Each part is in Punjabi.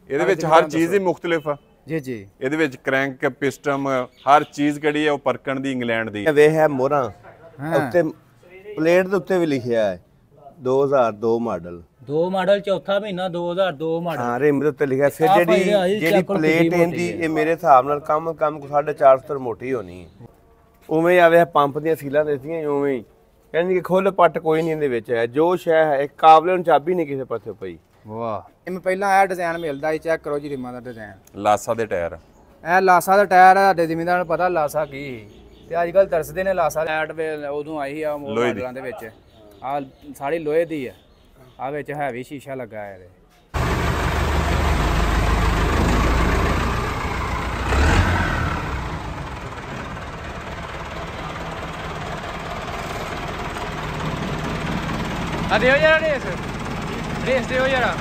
ਇਹਦੇ ਵਿੱਚ ਹਰ ਚੀਜ਼ ਹੀ ਮੁxtਲਿਫ ਆ ਜੀ ਜੀ। ਇਹਦੇ ਵਿੱਚ ਕ੍ਰੈਂਕ ਪਿਸਟਨ ਹਰ ਚੀਜ਼ ਕਿਹੜੀ ਹੈ ਉਹ ਪਰਕਣ ਦੀ ਇੰਗਲੈਂਡ ਦੀ ਵੇ ਹੈ ਮੋਹਰਾਂ ਉੱਤੇ ਪਲੇਟ ਦੇ ਉੱਤੇ ਵੀ ਲਿਖਿਆ ਹੈ 2002 ਮਾਡਲ। 2 ਮਾਡਲ ਚੌਥਾ ਮਹੀਨਾ 2002 ਮਾਡਲ। ਹਾਂ ਰਿਮ ਦੇ ਉੱਤੇ ਲਿਖਿਆ। ਫਿਰ ਜਿਹੜੀ ਪਲੇਟ ਇਹਦੀ ਇਹ ਮੇਰੇ ਹਿਸਾਬ ਨਾਲ ਕਮ 450 ਮੋਟੀ ਹੋਣੀ ਹੈ। ਉਵੇਂ ਆਵੇ ਪੰਪ ਦੀਆਂ ਸੀਲਾਂ ਦਿੱਤੀਆਂ ਉਵੇਂ ਹੀ ਕਹਿੰਦੀ ਕਿ ਖੁੱਲ ਪੱਟ ਕੋਈ ਨਹੀਂ ਇਹਦੇ ਵਿੱਚ ਹੈ। ਜੋ ਸ਼ੈ ਹੈ ਇੱਕ ਕਾਬਲੇ ਨੂੰ ਚਾਬੀ ਨਹੀਂ ਕਿਸੇ ਪਾਸੇ ਪਈ। ਵਾਹ। ਇਹ ਪਹਿਲਾਂ ਆਇਆ ਡਿਜ਼ਾਈਨ ਮਿਲਦਾ ਸੀ, ਚੈੱਕ ਕਰੋ ਜੀ ਰਿਮਾਂ ਦਾ ਡਿਜ਼ਾਈਨ। ਲਾਸਾ ਦੇ ਟਾਇਰ ਇਹ ਲਾਸਾ ਦਾ ਟਾਇਰ ਹੈ। ਸਾਡੇ ਜ਼ਿਮੀਂਦਾਰਾਂ ਨੂੰ ਪਤਾ ਲਾਸਾ ਕੀ ਤੇ ਅੱਜ ਕੱਲ ਤਰਸਦੇ ਨੇ ਲਾਸਾ ਲੈਟ ਉਦੋਂ ਆਈ ਆ ਮਾਡਲਾਂ ਦੇ ਵਿੱਚ। ਆ ਸਾਰੀ ਲੋਹੇ ਦੀ ਆ। ਆ ਵਿੱਚ ਹੈਵੀ ਸ਼ੀਸ਼ਾ ਲੱਗਾ ਹੈ ਇਹਦੇ। ਆ ਦਿਓ ਜਰਾ ਰੇਸ ਦਿਓ ਜਰਾ।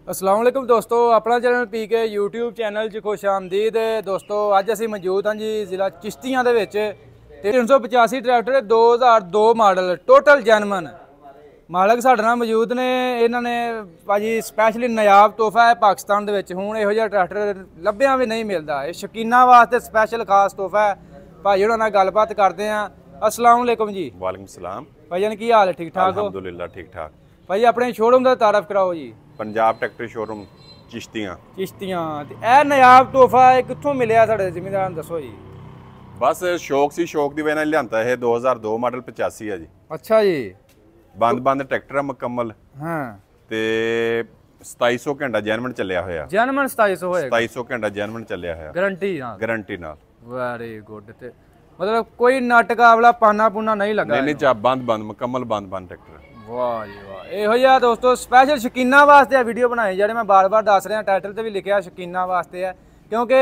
अस्सलाम वालेकुम दोस्तों, अपना चैनल पीके यूट्यूब चैनल च खुश आमदीद। दोस्तों अज असीं मौजूद हाँ जी जिला चिश्तियां दे विच। 385 ट्रैक्टर 2002 मॉडल टोटल जैनमन मालक साडे नाल मौजूद ने। इन्हां ने भाजी स्पैशली नायाब तोहफा है पाकिस्तान दे विच। हुण इहो जिहा ट्रैक्टर लभ्या भी नहीं मिलदा। ये शकीना वास्ते स्पैशल खास तोहफा है। भाई हुणां नाल गलबात करदे आं। अस्सलाम वालेकुम जी। वालेकुम सलाम। भाईजान की हाल है? ठीक ठाक हो? अल्हम्दुलिल्लाह ठीक ठाक। भाई अपने शोरूम का तारफ कराओ जी। Punjab tractor showroom Chishtian. ਤੇ ਇਹ ਨਾयाब ਤੋਹਫਾ ਇਹ ਕਿੱਥੋਂ ਮਿਲਿਆ ਸਾਡੇ ਜ਼ਿਮੀਂਦਾਰਾਂ ਨੂੰ ਦੱਸੋ ਜੀ। ਬਸ ਸ਼ੌਕ ਸੀ, ਸ਼ੌਕ ਦੀ ਵਜ੍ਹਾ ਨਾਲ ਲਿਆਂਦਾ। ਇਹ 2002 ਮਾਡਲ 85 ਹੈ ਜੀ। ਅੱਛਾ ਜੀ। ਬੰਦ ਟਰੈਕਟਰ ਆ ਮੁਕੰਮਲ। ਹਾਂ ਤੇ 2700 ਘੰਟਾ ਜੈਨੂਇਨ ਚੱਲਿਆ ਹੋਇਆ। ਜੈਨੂਇਨ 2700 ਹੋਏਗਾ। 2700 ਘੰਟਾ ਜੈਨੂਇਨ ਚੱਲਿਆ ਹੋਇਆ ਗਾਰੰਟੀ ਨਾਲ। Very good. ਤੇ ਮਤਲਬ ਕੋਈ ਨਾਟਕਾਵਲਾ ਪਾਨਾ ਪੂਨਾ ਨਹੀਂ ਲੱਗਾ? ਨਹੀਂ ਚਾ ਬੰਦ ਮੁਕੰਮਲ ਬੰਦ ਟਰੈਕਟਰ। ਵਾਹ ਜੀ ਵਾਹ। ਇਹੋ ਜਿਹਾ ਦੋਸਤੋ ਸਪੈਸ਼ਲ ਸ਼ਕੀਨਾ ਵਾਸਤੇ ਆ ਵੀਡੀਓ ਬਣਾਈ ਜਿਹੜੇ ਮੈਂ ਬਾਰ-ਬਾਰ ਦੱਸ ਰਿਹਾ। ਟਾਈਟਲ ਤੇ ਵੀ ਲਿਖਿਆ ਸ਼ਕੀਨਾ ਵਾਸਤੇ ਆ ਕਿਉਂਕਿ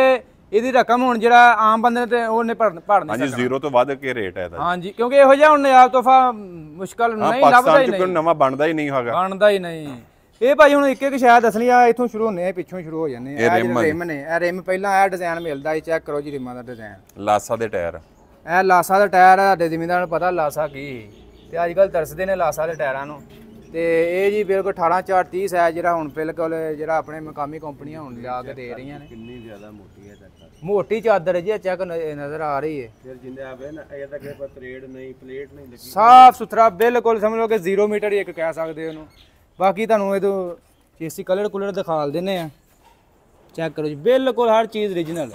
ਇਹਦੀ ਰਕਮ ਹੁਣ ਜਿਹੜਾ ਆਮ ਬੰਦੇ ਤੇ ਉਹਨੇ ਭਰ ਨਹੀਂ ਸਕਦਾ। ਹਾਂਜੀ ਜ਼ੀਰੋ ਤੋਂ ਵੱਧ ਕੇ ਰੇਟ ਹੈ ਇਹਦਾ। ਹਾਂਜੀ ਕਿਉਂਕਿ ਇਹੋ ਜਿਹਾ ਹੁਣ ਨਾयाब ਤੋਹਫਾ ਮੁਸ਼ਕਲ ਨਹੀਂ ਲੱਭਦਾ ਹੀ ਨਹੀਂ। ਪਾਕਿਸਤਾਨ 'ਚ ਕੋਈ ਨਵਾਂ ਬਣਦਾ ਹੀ ਨਹੀਂ ਹੈਗਾ। ਬਣਦਾ ਹੀ ਨਹੀਂ। ਇਹ ਭਾਈ ਹੁਣ ਇੱਕ ਸ਼ਾਇਦ ਦੱਸਣੀ ਆ। ਇੱਥੋਂ ਸ਼ੁਰੂ ਹੁੰਨੇ ਆ ਪਿੱਛੋਂ ਸ਼ੁਰੂ ਹੋ ਜਾਂਦੇ ਆ। ਇਹ ਰਿਮ ਨੇ। ਇਹ ਰਿਮ ਪਹਿਲਾਂ ਆਇਆ ਡਿਜ਼ਾਈਨ ਮਿਲਦਾ ਸੀ, ਚੈੱਕ ਕਰੋ ਜੀ ਰਿਮਾਂ ਦਾ ਡਿਜ਼ਾਈਨ। ਲਾਸਾ ਦੇ ਟਾਇਰ। ਇਹ ਲਾਸਾ ਦਾ ਟਾਇਰ ਹੈ। ਸਾਡੇ ਜ਼ਿਮੀਂਦਾਰਾਂ ਨੂੰ ਪਤਾ ਲਾਸਾ ਕੀ ਤੇ ਅੱਜ ਕੱਲ ਤਰਸਦੇ ਨੇ ਲਾਸਾ ਦੇ ਟਾਇਰਾਂ ਨੂੰ। ਤੇ ਇਹ ਜੀ ਬਿਲਕੁਲ 18/4/30 ਸਾਈਜ਼ ਜਿਹੜਾ ਹੁਣ ਬਿਲਕੁਲ ਜਿਹੜਾ ਆਪਣੇ ਮਕਾਮੀ ਕੰਪਨੀਆਂ ਹੁਣ ਲਿਆ ਕੇ ਦੇ ਰਹੀਆਂ ਨੇ। ਕਿੰਨੀ ਜ਼ਿਆਦਾ ਮੋਟੀ ਹੈ ਚਾਦਰ। ਮੋਟੀ ਚਾਦਰ ਜੀ ਚੈੱਕ ਨਜ਼ਰ ਆ ਰਹੀ ਹੈ। ਫਿਰ ਜਿੰਦੇ ਆਵੇ ਨਾ ਇਹ ਤਾਂ ਕਿਸੇ ਪਰ ਤਰੇੜ ਨਹੀਂ, ਪਲੇਟ ਨਹੀਂ ਲੱਗੀ। ਸਾਫ ਸੁਥਰਾ ਬਿਲਕੁਲ ਸਮਝ ਲਓ ਕਿ 0 ਮੀਟਰ ਹੀ ਇੱਕ ਕਹਿ ਸਕਦੇ ਉਹਨੂੰ। ਬਾਕੀ ਤੁਹਾਨੂੰ ਇਹਦੋਂ ਚੇਸੀ ਕਲਰ ਦਿਖਾ ਦਿੰਦੇ ਆ। ਚੈੱਕ ਕਰੋ ਜੀ ਬਿਲਕੁਲ ਹਰ ਚੀਜ਼ ਓਰੀਜਨਲ।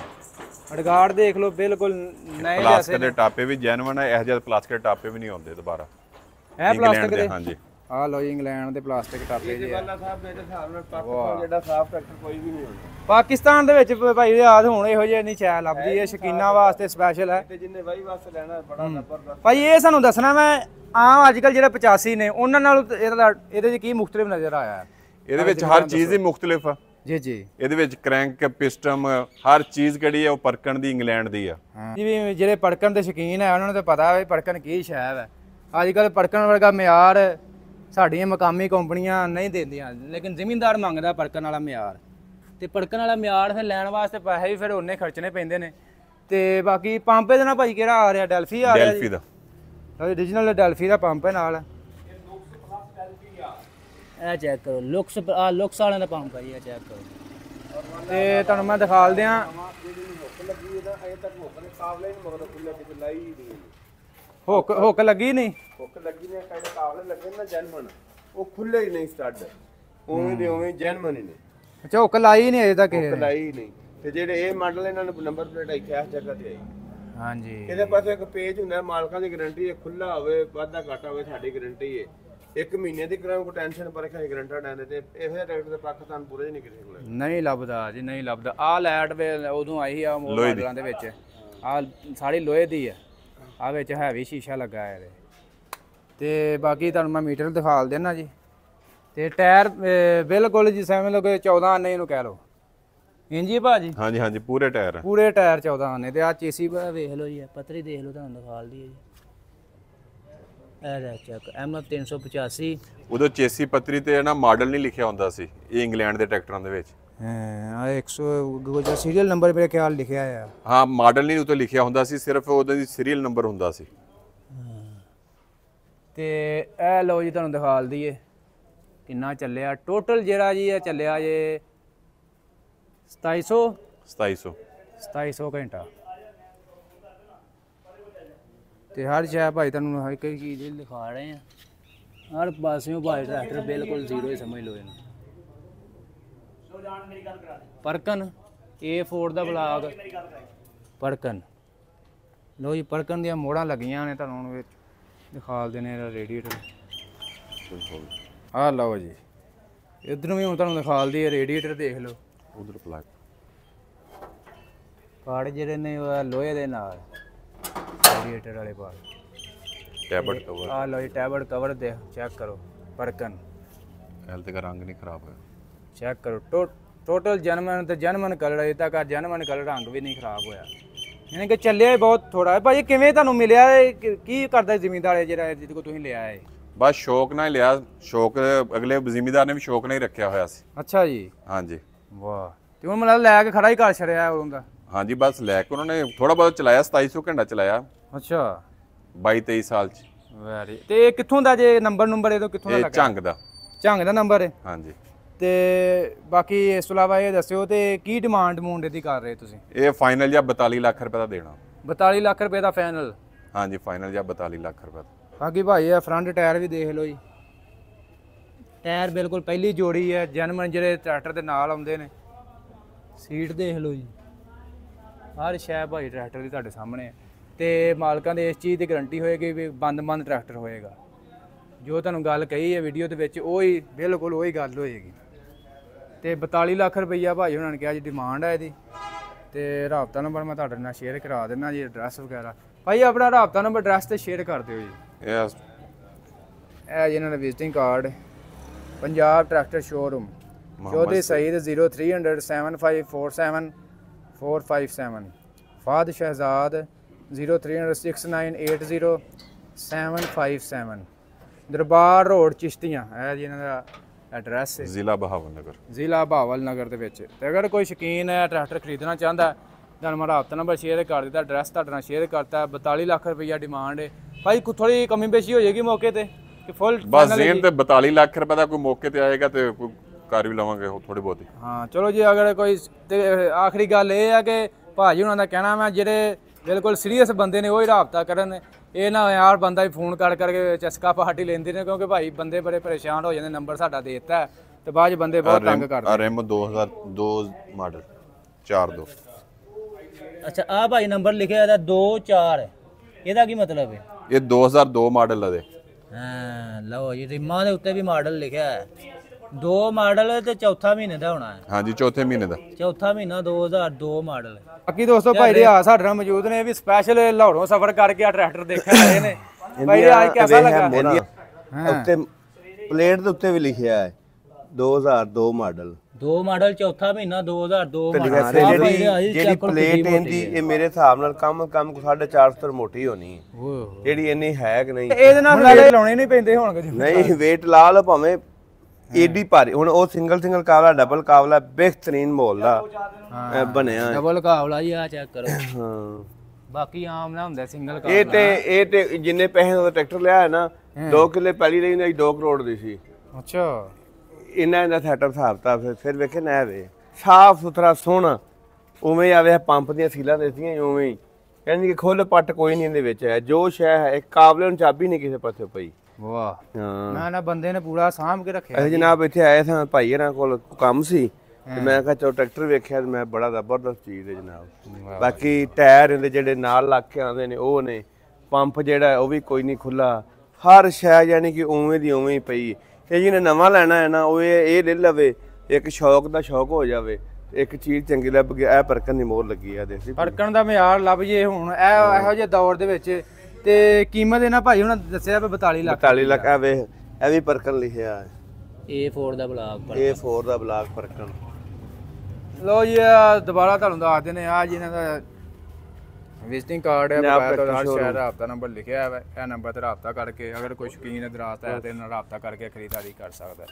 ਅੜਗਾੜ ਦੇਖ ਲਓ ਬਿਲਕੁਲ ਨਏ ਜੈਸੇ। ਪਲਾਸਟਿਕ ਦੇ ਟਾਪੇ ਵੀ ਜੈਨੂਇਨ ਹੈ। ਇਹ ਜਿਹੇ ਪਲਾਸਟਿਕ ਦੇ ਟਾਪੇ ਵੀ ਨਹੀਂ ਆਉਂਦੇ ਦੁਬਾਰਾ। ਇਹ ਪਲਾਸਟਿਕ ਦੇ? ਹਾਂਜੀ ਆ ਲੋ ਜੀ ਇੰਗਲੈਂਡ ਦੇ ਪਲਾਸਟਿਕ ਟਾਪੇ ਜੀ। ਵਾਲਾ ਸਾਹਿਬ ਮੇਰੇ ਹਿਸਾਬ ਨਾਲ ਪਾਕਿਸਤਾਨ ਜਿਹੜਾ ਸਾਫ ਟਰੈਕਟਰ ਕੋਈ ਵੀ ਨਹੀਂ ਹੋਣਾ। ਪਾਕਿਸਤਾਨ ਦੇ ਵਿੱਚ ਭਾਈ ਯਾਦ ਹੁਣ ਇਹੋ ਜਿਹੇ ਨਹੀਂ ਸ਼ੈ ਲੱਭਦੀ। ਇਹ ਸ਼ਕੀਨਾ ਵਾਸਤੇ ਸਪੈਸ਼ਲ ਹੈ। ਤੇ ਜਿੰਨੇ ਵਾਈ ਵਾਸਤੇ ਲੈਣਾ ਬੜਾ ਜ਼ਬਰਦਸਤ। ਭਾਈ ਇਹ ਸਾਨੂੰ ਦੱਸਣਾ ਮੈਂ ਆਮ ਅੱਜ ਕੱਲ ਜਿਹੜੇ 85 ਨੇ ਉਹਨਾਂ ਨਾਲ ਇਹਦੇ 'ਚ ਕੀ ਮੁਖਤਲਿਫ ਨਜ਼ਰ ਆਇਆ? ਇਹਦੇ ਵਿੱਚ ਹਰ ਚੀਜ਼ ਹੀ ਮੁxtਲਿਫ ਆ ਜੀ ਜੀ। ਇਹਦੇ ਵਿੱਚ ਕ੍ਰੈਂਕ ਪਿਸਟਨ ਹਰ ਚੀਜ਼ ਕਿਹੜੀ ਹੈ ਉਹ ਪਰਕਣ ਦੀ ਇੰਗਲੈਂਡ ਦੀ ਆ। ਜਿਵੇਂ ਜਿਹੜੇ ਪੜਕਣ ਦੇ ਸ਼ੌਕੀਨ ਹੈ ਉਹਨਾਂ ਨੂੰ ਤਾਂ ਪਤਾ ਹੈ ਪੜਕਣ ਕੀ ਸ਼ੈ ਹੈ। ਅੱਜ ਕੱਲ ਪੜਕਣ ਵਰਗਾ ਮਿਆਰ ਸਾਡੀਆਂ ਮਕਾਮੀ ਕੰਪਨੀਆਂ ਨਹੀਂ ਦਿੰਦੀਆਂ ਲੇਕਿਨ ਜ਼ਿਮੀਂਦਾਰ ਮੰਗਦਾ ਪੜਕਣ ਵਾਲਾ ਮਿਆਰ। ਤੇ ਪੜਕਣ ਵਾਲਾ ਮਿਆਰ ਫਿਰ ਲੈਣ ਵਾਸਤੇ ਪੈਸੇ ਵੀ ਫਿਰ ਉਹਨੇ ਖਰਚਣੇ ਪੈਂਦੇ ਨੇ। ਤੇ ਬਾਕੀ ਪੰਪ ਇਹਦੇ ਨਾਲ ਭਾਈ ਕਿਹੜਾ ਆ ਰਿਹਾ? ਡੈਲਫੀ ਆ ਰਿਹਾ। ਡੈਲਫੀ ਦਾ ਓਰੀਜਨਲ ਡੈਲਫੀ ਦਾ ਪੰਪ ਹੈ ਨਾਲ। ਇਹ ਚੈੱਕ ਕਰੋ ਲੁਕਸ ਲੁਕਸ ਵਾਲਿਆਂ ਦਾ ਪੰਪ ਹੈ ਜੀ। ਇਹ ਚੈੱਕ ਕਰੋ ਤੇ ਤੁਹਾਨੂੰ ਮੈਂ ਦਿਖਾ ਦਿਆਂ। ਹੁੱਕ ਲੱਗੀ ਨਹੀਂ? ਹੁੱਕ ਲੱਗੀ ਨੇ ਕਿਹੜੇ ਕਾਬਲੇ ਲੱਗੇ ਨਾ ਜੈਨੂਇਨ ਉਹ ਖੁੱਲੇ ਹੀ ਨਹੀਂ ਸਟੱਡ ਉਵੇਂ ਦੇ ਉਵੇਂ ਜੈਨੂਇਨ ਹੀ ਨੇ। ਅੱਛਾ ਹੁੱਕ ਲਾਈ ਨਹੀਂ ਅਜੇ ਤੱਕ? ਹੁੱਕ ਲਾਈ ਨਹੀਂ। ਤੇ ਜਿਹੜੇ ਇਹ ਮਾਡਲ ਇਹਨਾਂ ਨੂੰ ਨੰਬਰ ਪਲੇਟ ਆਈ ਇਸ ਜਗ੍ਹਾ ਤੇ ਆਈ। ਹਾਂਜੀ ਇਹਦੇ ਪਾਸੇ ਇੱਕ ਪੇਜ ਹੁੰਦਾ ਮਾਲਕਾਂ ਦੀ ਗਾਰੰਟੀ ਹੈ। ਖੁੱਲਾ ਹੋਵੇ ਵਾਧਾ ਘਾਟਾ ਹੋਵੇ ਸਾਡੀ ਗਾਰੰਟੀ ਹੈ। 1 ਮਹੀਨੇ ਦੀ ਕਰਾਂ ਕੋ ਟੈਨਸ਼ਨ ਪਰ ਰੱਖਿਆ ਗਰੰਟਡ ਆਂਦੇ ਤੇ ਇਹ ਟਰੈਕਟਰ ਦੇ ਪਾਕਿਸਤਾਨ ਪੂਰੇ ਨਹੀਂ ਕਿਸੇ ਕੋਲ ਨਹੀਂ ਲੱਭਦਾ ਜੀ ਨਹੀਂ ਲੱਭਦਾ। ਆ ਲੈਟ ਉਦੋਂ ਆਈ ਆ ਮਾਡਲਾਂ ਦੇ ਵਿੱਚ। ਆ ਸਾਰੀ ਲੋਹੇ ਦੀ ਆ। ਆ ਵਿੱਚ ਹੈਵੀ ਸ਼ੀਸ਼ਾ ਲੱਗਾ ਹੈ ਇਹਦੇ। ਤੇ ਬਾਕੀ ਤੁਹਾਨੂੰ ਮੈਂ ਮੀਟਰ ਦਿਖਾ ਦੇਣਾ ਜੀ। ਤੇ ਟਾਇਰ ਬਿਲਕੁਲ ਜੀ ਸਮਝ ਲਓ ਕਿ 14 ਆਨੇ ਇਹਨੂੰ ਕਹਿ ਲਓ। ਇੰਜੀ ਭਾਜੀ? ਹਾਂਜੀ ਹਾਂਜੀ ਪੂਰੇ ਟਾਇਰ 14 ਆਨੇ। ਤੇ ਆ ਚੇਸੀ ਵੇਖ ਲਓ ਜੀ ਪਤਰੀ ਦੇਖ ਲਓ ਤੁਹਾਨੂੰ ਦਿਖਾ ਦਈਏ ਜੀ। ਇਹ ਚੈੱਕ MF 385। ਉਦੋਂ ਚੇਸੀ ਪਤਰੀ ਤੇ ਨਾ ਮਾਡਲ ਨਹੀਂ ਲਿਖਿਆ ਹੁੰਦਾ ਸੀ। ਇਹ ਇੰਗਲੈਂਡ ਦੇ ਟਰੈਕਟਰਾਂ ਦੇ ਵਿੱਚ। ਆ 100 ਗੁਜਰ ਸੀਰੀਅਲ ਨੰਬਰ ਮੇਰੇ ਖਿਆਲ ਲਿਖਿਆ ਆ। ਹਾਂ ਮਾਡਲ ਨਹੀਂ ਉੱਤੇ ਲਿਖਿਆ ਹੁੰਦਾ ਸੀ, ਸਿਰਫ ਉਹਦੇ ਸੀਰੀਅਲ ਨੰਬਰ ਹੁੰਦਾ ਸੀ। ਤੇ ਇਹ ਲਓ ਜੀ ਤੁਹਾਨੂੰ ਦਿਖਾ ਦਈਏ ਕਿੰਨਾ ਚੱਲਿਆ ਟੋਟਲ ਜਿਹੜਾ ਜੀ ਇਹ ਚੱਲਿਆ ਜੇ 2700 ਘੰਟਾ। ਤੇ ਹਰ ਸ਼ੈ ਭਾਈ ਤੁਹਾਨੂੰ ਹਰ ਇੱਕ ਚੀਜ਼ ਦਿਖਾ ਰਹੇ ਆ, ਹਰ ਪਾਸਿਓਂ ਭਾਈ ਟਰੈਕਟਰ ਬਿਲਕੁਲ ਜ਼ੀਰੋ ਹੀ ਸਮਝ ਲਓ ਇਹਨੂੰ। ਪਰਕਨ A4 ਦਾ ਬਲਾਕ ਪਰਕਨ। ਲੋ ਜੀ ਪਰਕਨ ਦੀਆਂ ਮੋੜਾਂ ਲੱਗੀਆਂ ਨੇ, ਤੁਹਾਨੂੰ ਹੁਣ ਵਿੱਚ ਦਿਖਾ ਦੇਣੇ ਇਹਦਾ ਰੇਡੀਏਟਰ। ਆਹ ਲਓ ਜੀ ਇਧਰੋਂ ਵੀ ਹੁਣ ਤੁਹਾਨੂੰ ਦਿਖਾ ਦਈਏ ਰੇਡੀਏਟਰ ਦੇਖ ਲਓ। ਉਧਰ ਪਲਾਕ ਪਾੜ ਜਿਹੜੇ ਨੇ ਉਹ ਲੋਹੇ ਦੇ ਨਾਲ ਰੇਡੀਏਟਰ ਵਾਲੇ ਪਾੜ। ਟੈਬਲੇਟ ਕਵਰ ਆਹ ਲਓ ਜੀ ਟੈਬਲੇਟ ਕਵਰ ਦੇ ਚੈੱਕ ਕਰੋ ਪਰਕਨ। ਹੈਲਥ ਦਾ ਰੰਗ ਨਹੀਂ ਖਰਾਬ ਹੋਇਆ, ਚੈੱਕ ਕਰੋ ਟੋਟਲ ਜਨਮਨ ਤੇ ਜਨਮਨ ਕਲਰ ਅਜੇ ਤੱਕ ਜਨਮਨ ਕਲਰ ਰੰਗ ਵੀ ਨਹੀਂ ਖਰਾਬ ਹੋਇਆ, ਯਾਨੀ ਕਿ ਚੱਲਿਆ ਬਹੁਤ ਥੋੜਾ ਹੈ। ਭਾਈ ਕਿਵੇਂ ਤੁਹਾਨੂੰ ਮਿਲਿਆ ਇਹ? ਕੀ ਕਰਦਾ ਜ਼ਿਮੀਂਦਾਰ ਜਿਹੜਾ ਜਿਹਦੇ ਕੋਲ ਤੁਸੀਂ ਲਿਆ ਹੈ? ਬਸ ਸ਼ੌਕ ਨਾਲ ਹੀ ਲਿਆ, ਸ਼ੌਕ ਅਗਲੇ ਜ਼ਿਮੀਂਦਾਰ ਨੇ ਵੀ ਸ਼ੌਕ ਨਾਲ ਹੀ ਰੱਖਿਆ ਹੋਇਆ ਸੀ। ਅੱਛਾ ਜੀ, ਹਾਂਜੀ ਵਾਹ। ਤੇ ਉਹ ਮਤਲਬ ਲੈ ਕੇ ਖੜਾ ਹੀ ਕਰ ਛੜਿਆ ਉਦੋਂ ਦਾ? ਹਾਂਜੀ ਬਸ ਲੈ ਕੇ ਉਹਨਾਂ ਨੇ ਥੋੜਾ ਬਹੁਤ ਚਲਾਇਆ, 2700 ਘੰਟਾ ਚਲਾਇਆ। ਅੱਛਾ 22-23 ਸਾਲ ਚ। ਵੈਰੀ। ਤੇ ਇਹ ਕਿੱਥੋਂ ਦਾ ਜੇ ਨੰਬਰ ਇਹਦੋਂ ਕਿੱਥੋਂ ਦਾ ਇਹ ਲੱਗਾ? ਝੰਗ ਦਾ। ਝੰਗ ਦਾ ਨੰਬਰ ਹੈ। ਹਾਂਜੀ। ਤੇ ਬਾਕੀ ਇਸ ਤੋਂ ਇਲਾਵਾ ਇਹ ਦੱਸਿਓ ਤੇ ਕੀ ਡਿਮਾਂਡ ਇਹਦੀ ਕਰ ਰਹੇ ਤੁਸੀਂ? ਇਹ ਫਾਈਨਲ ਜਾਂ 42 ਲੱਖ ਰੁਪਏ ਦਾ ਦੇਣਾ। 42 ਲੱਖ ਰੁਪਏ ਦਾ ਫਾਈਨਲ? ਹਾਂਜੀ ਫਾਈਨਲ ਜਾਂ 42 ਲੱਖ ਰੁਪਏ ਦਾ। ਬਾਕੀ ਭਾਈ ਇਹ ਫਰੰਟ ਟਾਇਰ ਵੀ ਦੇਖ ਲਓ ਜੀ, ਟਾਇਰ ਬਿਲਕੁਲ ਪਹਿਲੀ ਜੋੜੀ ਹੈ, ਜਨਮਨ ਜਿਹੜੇ ਟਰੈਕਟਰ ਦੇ ਨਾਲ ਆਉਂਦੇ ਨੇ। ਸੀਟ ਦੇਖ ਲਓ ਜੀ, ਹਰ ਸ਼ੈ ਭਾਈ ਟਰੈਕਟਰ ਦੀ ਤੁਹਾਡੇ ਸਾਹਮਣੇ ਹੈ। ਤੇ ਮਾਲਕਾਂ ਦੇ ਇਸ ਚੀਜ਼ ਦੀ ਗਾਰੰਟੀ ਹੋਏਗੀ ਵੀ ਬੰਦ ਟਰੈਕਟਰ ਹੋਏਗਾ। ਜੋ ਤੁਹਾਨੂੰ ਗੱਲ ਕਹੀ ਹੈ ਵੀਡੀਓ ਦੇ ਵਿੱਚ ਉਹੀ ਬਿਲਕੁਲ ਉਹੀ ਗੱਲ ਹੋਏਗੀ। ਤੇ 42 ਲੱਖ ਰੁਪਈਆ ਭਾਈ ਉਹਨਾਂ ਨੇ ਕਿਹਾ ਜੀ ਡਿਮਾਂਡ ਹੈ ਇਹਦੀ। ਤੇ ਰਾਬਤਾ ਨੰਬਰ ਮੈਂ ਤੁਹਾਡੇ ਨਾਲ ਸ਼ੇਅਰ ਕਰਾ ਦਿੰਦਾ ਜੀ, ਐਡਰੈਸ ਵਗੈਰਾ। ਭਾਈ ਆਪਣਾ ਰਾਬਤਾ ਨੰਬਰ ਐਡਰੈਸ ਤੇ ਸ਼ੇਅਰ ਕਰ ਦਿਓ ਜੀ। ਇਹ ਜੀ ਇਹਨਾਂ ਦਾ visiting card, Punjab tractor showroom, Chaudhry Saeed 0300 7547 457, Fahad Shehzad 0300 6980 757, Darbar road Chishtian. ਇਹ ਜੀ ਇਹਨਾਂ ਦਾ ਐਡਰੈਸ ਹੈ, ਜ਼ਿਲ੍ਹਾ ਬਹਾਵਲ ਨਗਰ। ਜ਼ਿਲ੍ਹਾ ਬਹਾਵਲ ਨਗਰ ਦੇ ਵਿੱਚ। ਤੇ ਅਗਰ ਕੋਈ ਸ਼ੌਕੀਨ ਹੈ ਟਰੈਕਟਰ ਖਰੀਦਣਾ ਚਾਹੁੰਦਾ, ਤੁਹਾਨੂੰ ਮੈਂ ਰਾਬਤਾ ਨੰਬਰ ਸ਼ੇਅਰ ਕਰ ਦਿੱਤਾ, ਐਡਰੈਸ ਤੁਹਾਡੇ ਨਾਲ ਸ਼ੇਅਰ ਕਰਤਾ। 42 ਲੱਖ ਰੁਪਈਆ ਡਿਮਾਂਡ ਹੈ ਭਾਈ। ਥੋੜੀ ਕਮੀ ਬੇਸ਼ੀ ਹੋ ਜਾਏਗੀ ਮੌਕੇ ਤੇ ਕਿ ਫੁੱਲ? ਬਸ ਜ਼ੇਨ ਤੇ 42 ਲੱਖ ਰੁਪਏ ਦਾ ਕੋਈ ਮੌਕੇ ਤੇ ਆਏਗਾ ਤੇ ਕੋਈ ਕਰ ਵੀ ਲਵਾਂਗੇ ਥੋੜੀ ਬਹੁਤੀ। ਹਾਂ ਚਲੋ ਜੀ। ਅਗਰ ਕੋਈ ਤੇ ਆਖਰੀ ਗੱਲ ਇਹ ਹੈ ਕਿ ਭਾਜੀ ਉਹਨਾਂ ਦਾ ਕਹਿਣਾ ਮੈਂ ਜਿਹੜੇ ਬਿਲਕੁਲ ਸੀਰੀਅਸ ਬੰਦੇ ਨੇ ਉਹ ਹੀ ਰਾਬਤਾ ਕਰਨ। ਇਹ ਨਾ ਯਾਰ ਬੰਦਾ ਹੀ ਫੋਨ ਕਰਕੇ ਚਸਕਾ ਪਾਰਟੀ ਲੈਂਦੇ ਨੇ, ਕਿਉਂਕਿ ਭਾਈ ਬੰਦੇ ਬੜੇ ਪਰੇਸ਼ਾਨ ਹੋ ਜਾਂਦੇ। ਨੰਬਰ ਸਾਡਾ ਦੇ ਦਿੱਤਾ ਤੇ ਬਾਅਦ 'ਚ ਬੰਦੇ ਬਹੁਤ ਤੰਗ ਕਰਦੇ। REM 2002 model 42। ਅੱਛਾ ਆ ਭਾਈ ਨੰਬਰ ਲਿਖਿਆ ਇਹਦਾ 24, ਇਹਦਾ ਕੀ ਮਤਲਬ ਹੈ? ਇਹ 2002 ਮਾਡਲ ਹੈ। ਹਾਂ ਲਓ ਜੀ, ਰਿਮਾਂ ਦੇ ਉੱਤੇ ਵੀ ਮਾਡਲ ਲਿਖਿਆ ਹੈ। 2 ਮਾਡਲ ਤੇ ਚੌਥਾ ਮਹੀਨੇ ਦਾ ਹੋਣਾ ਹੈ। ਹਾਂਜੀ ਚੌਥੇ ਮਹੀਨੇ ਦਾ, ਚੌਥਾ ਮਹੀਨਾ 2002 ਮਾਡਲ। ਬਾਕੀ ਦੋਸਤੋ ਭਾਈ ਰਿਆਜ਼ ਸਾਡੇ ਨਾਲ ਮੌਜੂਦ ਨੇ, ਇਹ ਵੀ ਸਪੈਸ਼ਲ ਲਾਹੌਰੋਂ ਸਫ਼ਰ ਕਰਕੇ ਆ ਟਰੈਕਟਰ ਦੇਖਣ ਆਏ ਨੇ। ਭਾਈ ਰਿਆਜ਼ ਕਿਹਦਾ ਲੱਗਾ? ਉੱਤੇ ਪਲੇਟ ਦੇ ਉੱਤੇ ਵੀ ਲਿਖਿਆ ਹੈ 2002 ਮਾਡਲ। 2 ਮਾਡਲ ਚੌਥਾ ਮਹੀਨਾ 2002 ਮਾਡਲ। ਜਿਹੜੀ ਪਲੇਟ ਇਹਦੀ ਇਹ ਮੇਰੇ ਹਿਸਾਬ ਨਾਲ ਕਮ 450 ਤੋਂ ਮੋਟੀ ਹੋਣੀ ਹੈ। ਜਿਹੜੀ ਇੰਨੀ ਹੈ ਕਿ ਨਹੀਂ? ਇਹਦੇ ਨਾਲ ਨਾਲੇ ਲਾਉਣੇ ਨਹੀਂ ਪੈਂਦੇ ਹੋਣਗੇ। ਨਹੀਂ ਵੇਟ ਲਾ ਲਓ ਭਾਵੇਂ ਏਡੀ ਭਾਰੀ। ਹੁਣ ਉਹ ਸਿੰਗਲ ਕਾਵਲਾ, ਡਬਲ ਕਾਵਲਾ ਬਿਹਤਰੀਨ ਮੋਲ ਦਾ ਬਣਿਆ। ਡਬਲ ਕਾਵਲਾ ਜੀ, ਆ ਚੈੱਕ ਕਰੋ। ਹਾਂ ਬਾਕੀ ਆਮ ਨਾ ਹੁੰਦਾ ਸਿੰਗਲ ਇਹ ਤੇ ਜਿੰਨੇ ਪੈਸੇ ਦਾ ਟਰੈਕਟਰ ਲਿਆ ਹੈ ਨਾ, 2 ਕਿੱਲੇ ਪਹਿਲੀ ਲਈ ਨਹੀਂ 2 ਕਰੋੜ ਦੀ ਸੀ। ਅੱਛਾ ਇਹਨਾਂ ਦਾ ਸੈਟਅਪ ਹਿਸਾਬਤਾ ਫਿਰ ਵੇਖੇ ਨਾ ਵੇ ਸਾਫ ਸੁਥਰਾ ਸੋਹਣਾ। ਉਵੇਂ ਆਵੇ ਪੰਪ ਦੀਆਂ ਸੀਲਾਂ ਦਿੱਤੀਆਂ ਉਵੇਂ ਹੀ, ਕਹਿੰਦੀ ਕਿ ਖੁੱਲ ਪੱਟ ਕੋਈ ਨਹੀਂ ਇਹਦੇ ਵਿੱਚ ਹੈ। ਜੋ ਸ਼ੈ ਹੈ ਇੱਕ ਕਾਬਲੇ ਨੂੰ ਚਾਬੀ ਨਹੀਂ ਕਿਸੇ ਪਾਸੇ ਪਈ। ਵਾਹ। ਹਾਂ ਮੈਂ ਨਾ ਬੰਦੇ ਨੇ ਪੂਰਾ ਸਾਂਭ ਕੇ ਰੱਖਿਆ। ਅਸੀਂ ਜਨਾਬ ਇੱਥੇ ਆਏ ਸਾਂ, ਭਾਈ ਇਹਨਾਂ ਕੋਲ ਕੰਮ ਸੀ ਤੇ ਮੈਂ ਕਿਹਾ ਚਲੋ ਟਰੈਕਟਰ ਵੇਖਿਆ ਤੇ ਮੈਂ ਬੜਾ ਜ਼ਬਰਦਸਤ ਚੀਜ਼ ਹੈ ਜਨਾਬ। ਬਾਕੀ ਟਾਇਰ ਇਹਦੇ ਜਿਹੜੇ ਨਾਲ ਲੱਗ ਕੇ ਆਉਂਦੇ ਨੇ ਉਹ ਨੇ, ਪੰਪ ਜਿਹੜਾ ਉਹ ਵੀ ਕੋਈ ਨਹੀਂ ਖੁੱਲਾ, ਹਰ ਸ਼ੈ ਯਾਨੀ ਕਿ ਉਵੇਂ ਦੀ ਉਵੇਂ ਹੀ ਪਈ। ਤੇ ਜਿਹਨੇ ਨਵਾਂ ਲੈਣਾ ਹੈ ਨਾ ਉਹ ਇਹ ਲੈ ਲਵੇ, ਇੱਕ ਸ਼ੌਕ ਦਾ ਸ਼ੌਕ ਹੋ ਜਾਵੇ, ਇੱਕ ਚੀਜ਼ ਚੰਗੀ ਲੱਭ ਗਈ। ਇਹ ਪਰਕਣ ਦੀ ਮੋਹਰ ਲੱਗੀ ਆ ਦੇਸੀ ਪਰਕਣ ਦਾ ਮਿਆਰ ਲੱਭ ਜੇ ਹੁਣ ਇਹੋ ਜਿਹੇ ਦੌਰ ਦੇ ਵਿੱਚ। ਤੇ ਕੀਮਤ ਇਹਨਾਂ ਭਾਈ ਉਹਨਾਂ ਦੱਸਿਆ ਵੀ 42 ਲੱਖ। 42 ਲੱਖ ਆ ਵੇ, ਇਹ ਵੀ ਪਰਕਣ ਲਿਖਿਆ ਹੈ। A4 ਦਾ ਬਲਾਕ A4 ਦਾ ਬਲਾਕ ਪਰਕਣ। ਲੋ ਜੀ ਦੁਬਾਰਾ ਤੁਹਾਨੂੰ ਦੱਸ ਦਿੰਦੇ ਆ ਜੀ ਇਹਨਾਂ ਦਾ ਵਿਜ਼ਿਟਿੰਗ ਕਾਰਡ ਹੈ, ਸ਼ਹਿਰ ਰਾਬਤਾ ਨੰਬਰ ਲਿਖਿਆ ਹੈ। ਇਹ ਨੰਬਰ ਤੇ ਰਾਬਤਾ ਕਰਕੇ ਅਗਰ ਕੋਈ ਸ਼ੌਕੀਨ ਦਰਾਤ ਹੈ ਤੇ ਇਹਨਾਂ ਰਾਬਤਾ ਕਰਕੇ ਖਰੀਦਦਾਰੀ ਕਰ ਸਕਦਾ ਹੈ।